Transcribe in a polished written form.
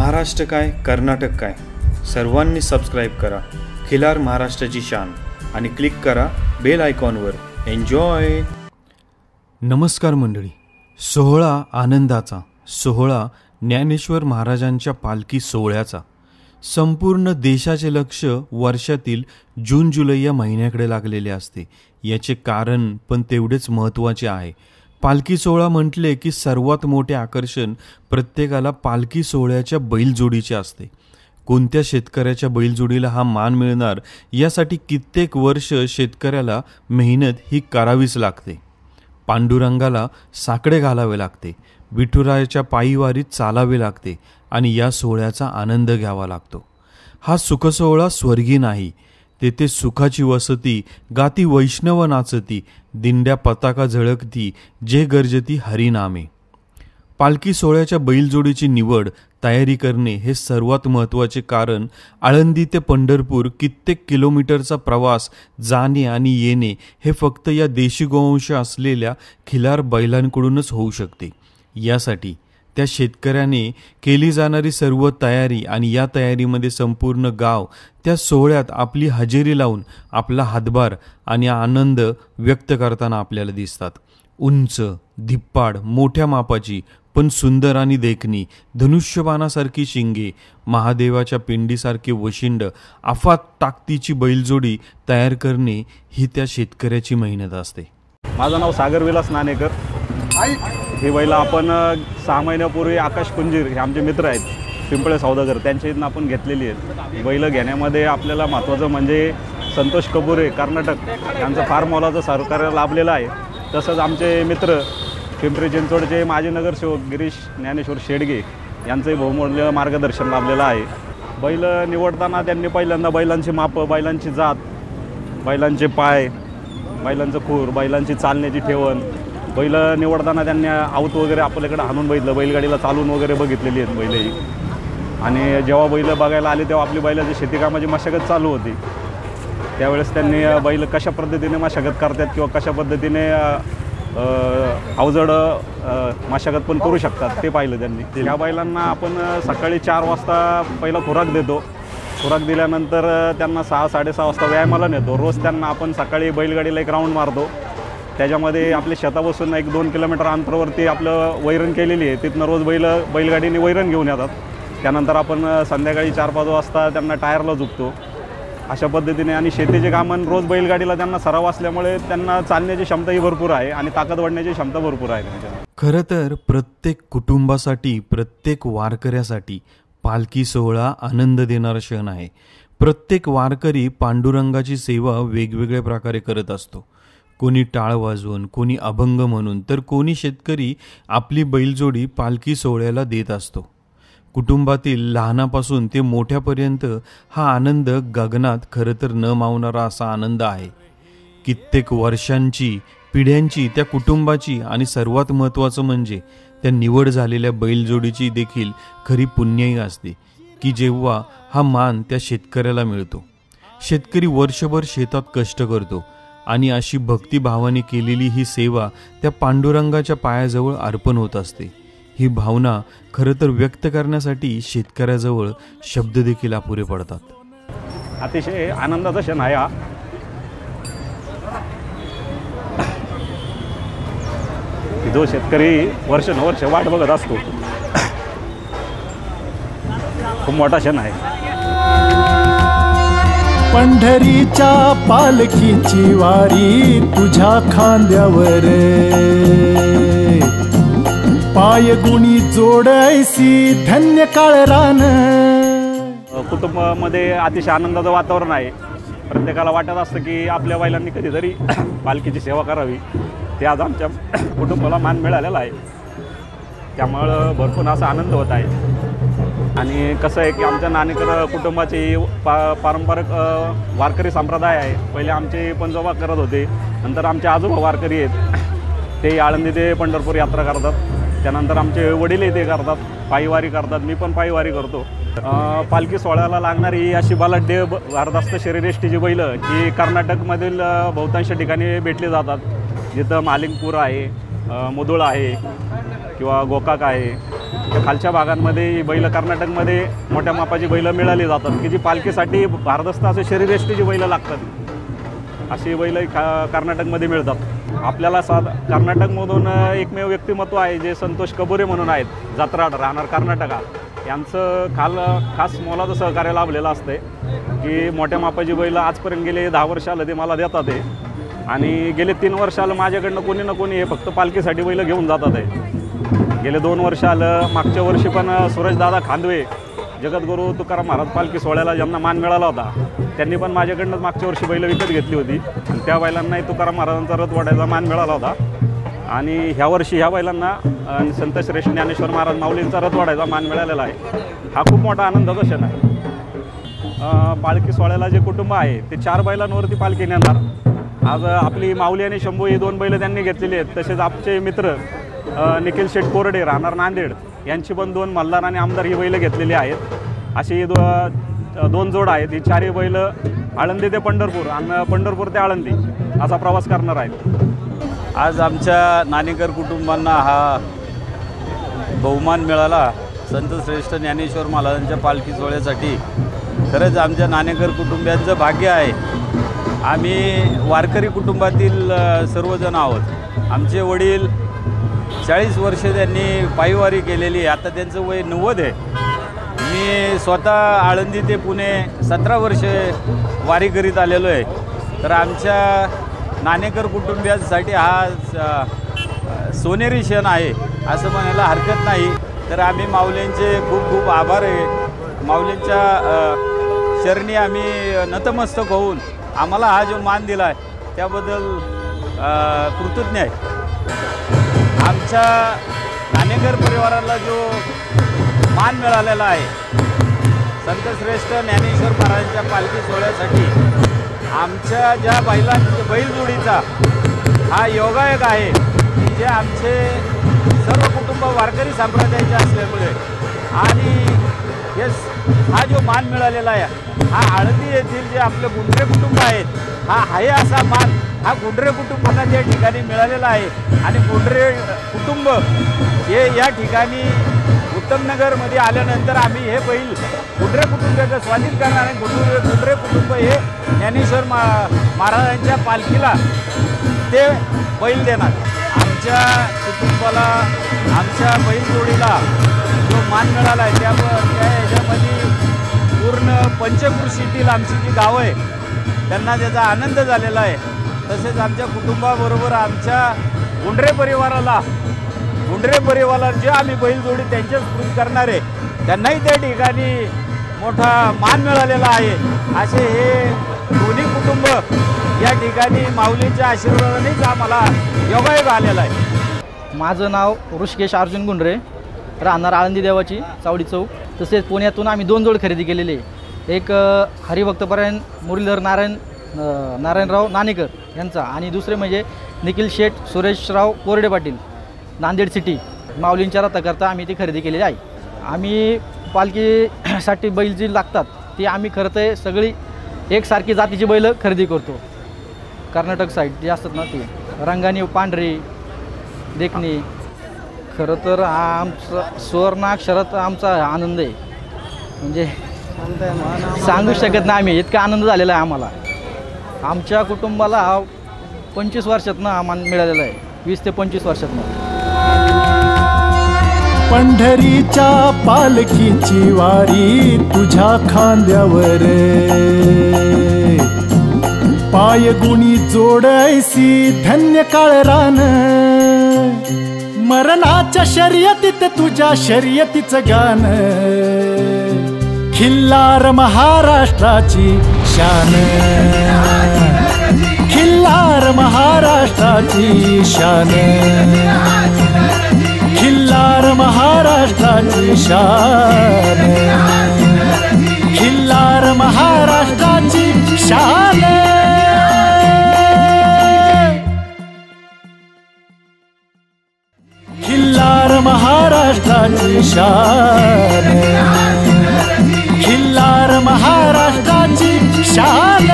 महाराष्ट्र काय कर्नाटक काय सर्वांनी सबस्क्राईब करा खिलार महाराष्ट्राची शान आणि क्लिक करा बेल आयकॉनवर. एन्जॉय. नमस्कार मंडळी. सोहळा आनंदाचा, सोहळा ज्ञानेश्वर महाराजांच्या पालखी सोहळ्याचा. संपूर्ण देशाचे लक्ष वर्षातील जून जुलै या महिन्याकडे लागलेले असते. याचे कारण पण तेवढेच महत्त्वाचे आहे. पालखी सोहळा म्हटले की सर्वात मोठे आकर्षण प्रत्येकाला पालखी सोहळ्याच्या बैलजोडीचे असते. कोणत्या शेतकऱ्याच्या बैलजोडीला हा मान मिळणार यासाठी कित्येक वर्ष शेतकऱ्याला मेहनत ही करावीच लागते. पांडुरंगाला साकडे घालावे लागते, विठुरायाच्या पायीवारीत चालावे लागते आणि या सोहळ्याचा आनंद घ्यावा लागतो. हा सुखसोहळा स्वर्गी नाही, तेथे सुखाची वसती, गाती वैष्णव नाचती, दिंड्या पताका झळकती, जे गर्जती हरिनामे. पालखी सोहळ्याच्या बैलजोडीची निवड, तयारी करणे हे सर्वात महत्त्वाचे. कारण आळंदी ते पंढरपूर कित्येक किलोमीटरचा प्रवास, जाणे आणि येणे हे फक्त या देशी गोवंश असलेल्या खिलार बैलांकडूनच होऊ शकते. यासाठी त्या शेतकऱ्याने केली जाणारी सर्व तयारी आणि या तयारीमध्ये संपूर्ण गाव त्या सोहळ्यात आपली हजेरी लावून आपला हातभार आणि आनंद व्यक्त करताना आपल्याला दिसतात. उंच, धिप्पाड, मोठ्या मापाची पण सुंदर आणि देखणी, धनुष्यबाणासारखी शिंगे, महादेवाच्या पिंडीसारखे वशिंड, अफाट ताकदीची बैलजोडी तयार करणे ही त्या शेतकऱ्याची मेहनत असते. माझं नाव सागर विलास नाणेकर. हे बैल आपण 6 महिन्यापूर्वी आकाश कुंजीर हे आमचे मित्र आहेत पिंपळे सौदागर, त्यांच्या इथून आपण घेतलेली आहेत. बैल घेण्यामध्ये आपल्याला महत्त्वाचं म्हणजे संतोष कबुरे कर्नाटक यांचं फार मोलाचं सहकार्य लाभलेलं आहे. तसंच आमचे मित्र पिंपरी चिंचवडचे माजी नगरसेवक गिरीश ज्ञानेश्वर शेडगे यांचंही बहुमूल्य मार्गदर्शन लाभलेलं आहे. बैल निवडताना त्यांनी पहिल्यांदा बैलांची मापं, बैलांची जात, बैलांचे पाय, बैलांचं खूर, बैलांची चालण्याची ठेवण, बैल निवडताना त्यांनी आऊत वगैरे आपल्याकडे आणून बघितलं, बैलगाडीला चालून वगैरे बघितलेली आहेत बैलही. आणि जेव्हा बैल बघायला आली तेव्हा आपली बैलाची शेतीकामाची मशागत चालू होती. त्यावेळेस त्यांनी बैल कशा पद्धतीने मशागत करतात किंवा कशा पद्धतीने अवजड मशागत पण करू शकतात ते पाहिलं त्यांनी. त्या बैलांना आपण सकाळी 4 वाजता पहिला खुराक देतो. खुराक दिल्यानंतर त्यांना 6-6:30 वाजता व्यायामाला नेतो. रोज त्यांना आपण सकाळी बैलगाडीला एक राऊंड मारतो. त्याच्यामध्ये आपल्या शेतापासून 1-2 किलोमीटर अंतरावरती आपलं वैरण केलेली आहे. तिथनं रोज बैलगाडीने वैरण घेऊन येतात. त्यानंतर आपण संध्याकाळी 4-5 वाजता त्यांना टायरला झुकतो. अशा पद्धतीने आणि शेतीचे कामं रोज बैलगाडीला त्यांना सराव असल्यामुळे त्यांना चालण्याची क्षमताही भरपूर आहे आणि ताकद वाढण्याची क्षमता भरपूर आहे त्यांच्या. खरं तर प्रत्येक कुटुंबासाठी, प्रत्येक वारकऱ्यासाठी पालखी सोहळा आनंद देणारा क्षण आहे. प्रत्येक वारकरी पांडुरंगाची सेवा वेगवेगळ्या प्रकारे करत असतो. कोणी टाळ वाजवून, कोणी अभंग म्हणून, तर कोणी शेतकरी आपली बैलजोडी पालखी सोहळ्याला देत असतो. कुटुंबातील लहानापासून ते मोठ्यापर्यंत हा आनंद गगनात खरं तर न मावणारा असा आनंद आहे. कित्येक वर्षांची, पिढ्यांची त्या कुटुंबाची आणि सर्वात महत्त्वाचं म्हणजे त्या निवड झालेल्या बैलजोडीची देखील खरी पुण्याई असते की जेव्हा हा मान त्या शेतकऱ्याला मिळतो. शेतकरी वर्षभर शेतात कष्ट करतो आणि अशी भक्तिभावाने केलेली ही सेवा त्या पांडुरंगाच्या पायाजवळ अर्पण होत असते. ही भावना खरं तर व्यक्त करण्यासाठी शेतकऱ्याजवळ शब्द देखील अपुरे पडतात. अतिशय आनंदाचा क्षण आहे हा. जो शेतकरी वर्षानुवर्ष वाट बघत असतो, खूप मोठा क्षण आहे. पंढरीच्या पालखीची वारी तुझ्या खांद्यावर, पाय गुणी जोडायसी धन्य काळ रान. कुटुंबामध्ये अतिशय आनंदाचं वातावरण आहे. प्रत्येकाला वाटत असतं की आपल्या बैलांनी कधीतरी पालखीची सेवा करावी. ते आज आमच्या कुटुंबाला मान मिळालेला आहे. त्यामुळं भरपूर असा आनंद होत आहे. आणि कसं आहे की आमच्या नाणेकर कुटुंबाची पारंपरिक वारकरी संप्रदाय आहे. पहिले आमचे पंजोबा करत होते, नंतर आमचे आजोबा वारकरी आहेत, ते आळंदी ते पंढरपूर यात्रा करतात. त्यानंतर आमचे वडीलही ते करतात, पायीवारी करतात. मी पण पायीवारी करतो. पालखी सोहळ्याला लागणारी अशी बलाढ्य भारदस्त शरीरयष्टीची बैलं ही कर्नाटकमधील बहुतांश ठिकाणी भेटली जातात. जिथं मालिंगपूर आहे, मुधोळ आहे किंवा गोकाक आहे, त्या खालच्या भागांमध्ये ही बैलं कर्नाटकमध्ये मोठ्या मापाची बैलं मिळाली जातात की जी पालखीसाठी भारदस्त असे शरीरयष्टीची बैलं लागतात, अशी बैलं कर्नाटकमध्ये मिळतात. आपल्याला कर्नाटकमधून एकमेव व्यक्तिमत्व आहे जे संतोष कबुरे म्हणून आहेत, जत्राड, राहणार कर्नाटकात. यांचं खास मोलाचं सहकार्य लाभलेलं असते की मोठ्या मापाची बैलं आजपर्यंत गेले 10 वर्ष आलं ते मला देतात आहे आणि गेले 3 वर्ष आलं माझ्याकडनं कोणी ना कोणी हे फक्त पालखीसाठी बैलं घेऊन जातात आहे. गेले 2 वर्ष आलं, मागच्या वर्षी पण सूरजदादा खांदवे, जगद्गुरू तुकाराम महाराज पालखी सोहळ्याला ज्यांना मान मिळाला होता त्यांनी पण माझ्याकडनंच मागच्या वर्षी बैलं विकत घेतली होती आणि त्या बैलांनाही तुकाराम महाराजांचा रथ वाढायचा मान मिळाला होता. आणि ह्या वर्षी ह्या बैलांना संत श्रेष्ठ ज्ञानेश्वर महाराज माऊलींचा रथ वाढायचा मान मिळालेला आहे. हा खूप मोठा आनंदाचा क्षण आहे. पालखी सोहळ्याला जे कुटुंब आहे ते 4 बैलांवरती पालखी नेणार. आज आपली माऊली आणि शंभू ही 2 बैलं त्यांनी घेतलेली आहेत. तसेच आमचे मित्र निखिल शेठ कोरडे राहणार नांदेड यांची पण 2 मल्हार आणि आमदार ही बैलं घेतलेली आहेत. अशी 2 जोड आहेत. ही 4ही बैलं आळंदी ते पंढरपूर आणि पंढरपूर ते आळंदी असा प्रवास करणार आहेत. आज आमच्या नाणेकर कुटुंबांना हा बहुमान मिळाला संत श्रेष्ठ ज्ञानेश्वर महाराजांच्या पालखी सोहळ्यासाठी. खरंच आमच्या नाणेकर कुटुंबियांचं भाग्य आहे. आम्ही वारकरी कुटुंबातील सर्वजण आहोत. आमचे वडील 40 वर्ष त्यांनी पायीवारी केलेली, आता त्यांचं वय 90 आहे. मी स्वतः आळंदी ते पुणे 17 वर्षे वारी करीत आलेलो आहे. तर आमच्या नाणेकर कुटुंबियांसाठी हा सोनेरी क्षण आहे असं म्हणायला हरकत नाही. तर आम्ही माऊलींचे खूप खूप आभार आहे. माऊलींच्या चरणी आम्ही नतमस्तक होऊन आम्हाला हा जो मान दिला आहे त्याबद्दल कृतज्ञ आहे. आमच्या नाणेकर परिवाराला जो मान मिळालेला आहे संत श्रेष्ठ ज्ञानेश्वर महाराजांच्या पालखी सोहळ्यासाठी, आमच्या ज्या बैलजोडीचा हा योगायोग आहे की जे आमचे सर्व कुटुंब वारकरी संप्रदायाचे असल्यामुळे आणि हा जो मान मिळालेला आहे हा आळंदी येथील जे आपले गुंडरे कुटुंब आहेत हा आहे असा मान हा गुंडरे कुटुंबांना त्या ठिकाणी मिळालेला आहे. आणि गुंडरे कुटुंब हे या ठिकाणी उत्तमनगरमध्ये आल्यानंतर आम्ही हे बैल गुंडरे कुटुंबाचं स्वाधीन करणार आणि गुंडरे कुटुंब हे ज्ञानेश्वर महाराजांच्या पालखीला ते बैल देणार. आमच्या कुटुंबाला आमच्या बैलजोडीला जो मान मिळाला आहे त्या ह्याच्यामध्ये पूर्ण पंचकृषीतील आमची जी गावं आहे त्यांना त्याचा आनंद झालेला आहे. तसेच आमच्या कुटुंबाबरोबर आमच्या गुंडरे परिवाराला जे आम्ही बैलजोडी त्यांच्या स्मृती करणार आहे त्यांनाही त्या ठिकाणी मोठा मान मिळालेला आहे. असे हे दोन्ही कुटुंब या ठिकाणी माऊलींच्या आशीर्वादानेच आम्हाला योगायोग आलेला आहे. माझं नाव ऋषिकेश अर्जुन गुंडरे, राहणार आळंदी देवाची चावडी चौक. तसेच पुण्यातून आम्ही 2 जोड खरेदी केलेले. एक हरिभक्तपरायण मुरलीधर नारायणराव नाणेकर यांचा आणि दुसरे म्हणजे निखिल शेठ सुरेशराव कोरडे पाटील नांदेड सिटी. माऊलींच्या रथाकरता आम्ही ती खरेदी केलेली आहे. आम्ही पालखीसाठी बैल जी लागतात ती आम्ही खरं तर सगळी एकसारखी जातीची बैलं खरेदी करतो. कर्नाटक साईड जी असतात ना ती रंगानी पांढरी देखणी. खरं तर आमचा सुवर्णाक्षरात आमचा आनंद आहे, म्हणजे सांगू शकत नाही आम्ही, इतका आनंद झालेला आहे आम्हाला. आमच्या कुटुंबाला 25 वर्षातनं आम्हाला मिळालेला आहे, 20 ते 25 वर्षातनं. पंढरीच्या पालखीची वारी तुझ्या खांद्यावर, पाय गुणी जोडायसी धन्य काळरान. मरणाच्या शर्यतीत तुझ्या शर्यतीचं गाण, खिल्लार महाराष्ट्राची शान, खिल्लार महाराष्ट्राची शान, खिल्लार महाराष्ट्राची शान, खिल्लार महाराष्ट्राची शान. खिल्लार महाराष्ट्राची शान, खिल्लार महाराष्ट्राची शान.